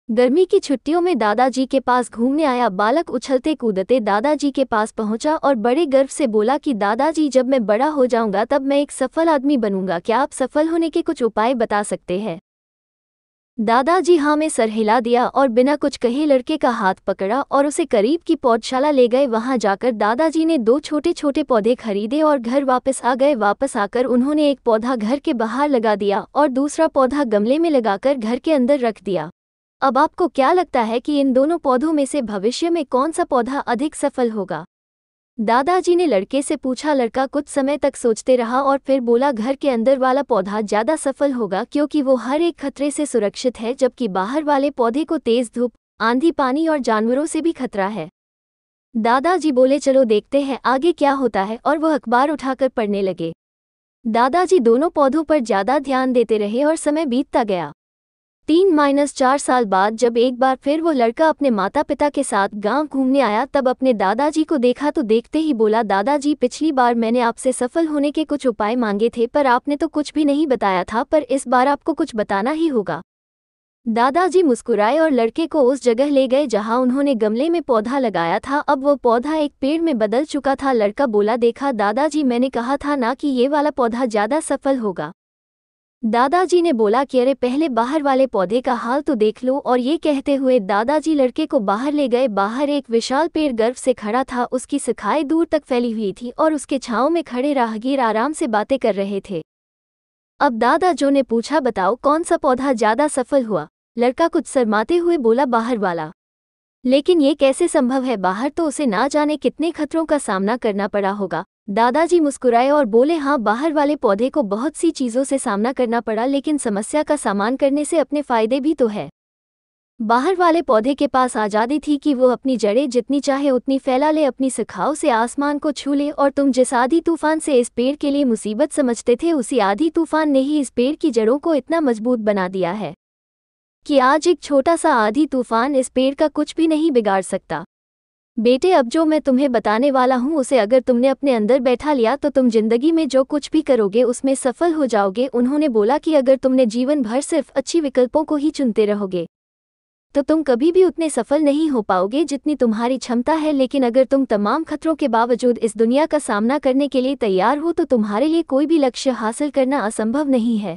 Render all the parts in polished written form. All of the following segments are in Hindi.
गर्मी की छुट्टियों में दादाजी के पास घूमने आया बालक उछलते कूदते दादाजी के पास पहुंचा और बड़े गर्व से बोला कि दादाजी, जब मैं बड़ा हो जाऊंगा तब मैं एक सफल आदमी बनूंगा। क्या आप सफल होने के कुछ उपाय बता सकते हैं? दादाजी हाँ में सर हिला दिया और बिना कुछ कहे लड़के का हाथ पकड़ा और उसे करीब की पौधशाला ले गए। वहां जाकर दादाजी ने 2 छोटे छोटे पौधे खरीदे और घर वापस आ गए। वापस आकर उन्होंने एक पौधा घर के बाहर लगा दिया और दूसरा पौधा गमले में लगाकर घर के अंदर रख दिया। अब आपको क्या लगता है कि इन दोनों पौधों में से भविष्य में कौन सा पौधा अधिक सफल होगा? दादाजी ने लड़के से पूछा। लड़का कुछ समय तक सोचते रहा और फिर बोला, घर के अंदर वाला पौधा ज़्यादा सफल होगा क्योंकि वो हर एक खतरे से सुरक्षित है, जबकि बाहर वाले पौधे को तेज धूप, आंधी, पानी और जानवरों से भी खतरा है। दादाजी बोले, चलो देखते हैं आगे क्या होता है, और वह अखबार उठाकर पढ़ने लगे। दादाजी दोनों पौधों पर ज़्यादा ध्यान देते रहे और समय बीतता गया। 3-4 साल बाद जब एक बार फिर वो लड़का अपने माता पिता के साथ गांव घूमने आया, तब अपने दादाजी को देखा तो देखते ही बोला, दादाजी, पिछली बार मैंने आपसे सफल होने के कुछ उपाय मांगे थे पर आपने तो कुछ भी नहीं बताया था, पर इस बार आपको कुछ बताना ही होगा। दादाजी मुस्कुराए और लड़के को उस जगह ले गए जहां उन्होंने गमले में पौधा लगाया था। अब वो पौधा एक पेड़ में बदल चुका था। लड़का बोला, देखा दादाजी, मैंने कहा था ना कि ये वाला पौधा ज़्यादा सफल होगा। दादाजी ने बोला कि अरे पहले बाहर वाले पौधे का हाल तो देख लो, और ये कहते हुए दादाजी लड़के को बाहर ले गए। बाहर एक विशाल पेड़ गर्व से खड़ा था, उसकी शाखाएं दूर तक फैली हुई थी और उसके छांव में खड़े राहगीर आराम से बातें कर रहे थे। अब दादाजी ने पूछा, बताओ कौन सा पौधा ज़्यादा सफल हुआ? लड़का कुछ शर्माते हुए बोला, बाहर वाला। लेकिन ये कैसे संभव है? बाहर तो उसे ना जाने कितने खतरों का सामना करना पड़ा होगा। दादाजी मुस्कुराए और बोले, हाँ, बाहर वाले पौधे को बहुत सी चीज़ों से सामना करना पड़ा, लेकिन समस्या का सामना करने से अपने फायदे भी तो है। बाहर वाले पौधे के पास आज़ादी थी कि वो अपनी जड़ें जितनी चाहे उतनी फैला ले, अपनी शाखाओं से आसमान को छू ले, और तुम जिस आधी तूफान से इस पेड़ के लिए मुसीबत समझते थे, उसी आधी तूफान ने ही इस पेड़ की जड़ों को इतना मजबूत बना दिया है कि आज एक छोटा सा आधी तूफान इस पेड़ का कुछ भी नहीं बिगाड़ सकता। बेटे, अब जो मैं तुम्हें बताने वाला हूँ उसे अगर तुमने अपने अंदर बैठा लिया तो तुम जिंदगी में जो कुछ भी करोगे उसमें सफल हो जाओगे। उन्होंने बोला कि अगर तुमने जीवन भर सिर्फ अच्छी विकल्पों को ही चुनते रहोगे तो तुम कभी भी उतने सफल नहीं हो पाओगे जितनी तुम्हारी क्षमता है, लेकिन अगर तुम तमाम खतरों के बावजूद इस दुनिया का सामना करने के लिए तैयार हो तो तुम्हारे लिए कोई भी लक्ष्य हासिल करना असंभव नहीं है।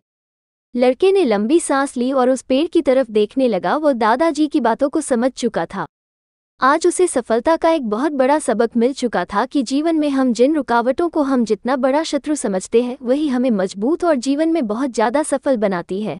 लड़के ने लंबी सांस ली और उस पेड़ की तरफ देखने लगा। वो दादाजी की बातों को समझ चुका था। आज उसे सफलता का एक बहुत बड़ा सबक मिल चुका था कि जीवन में हम जिन रुकावटों को हम जितना बड़ा शत्रु समझते हैं वही हमें मजबूत और जीवन में बहुत ज़्यादा सफल बनाती है।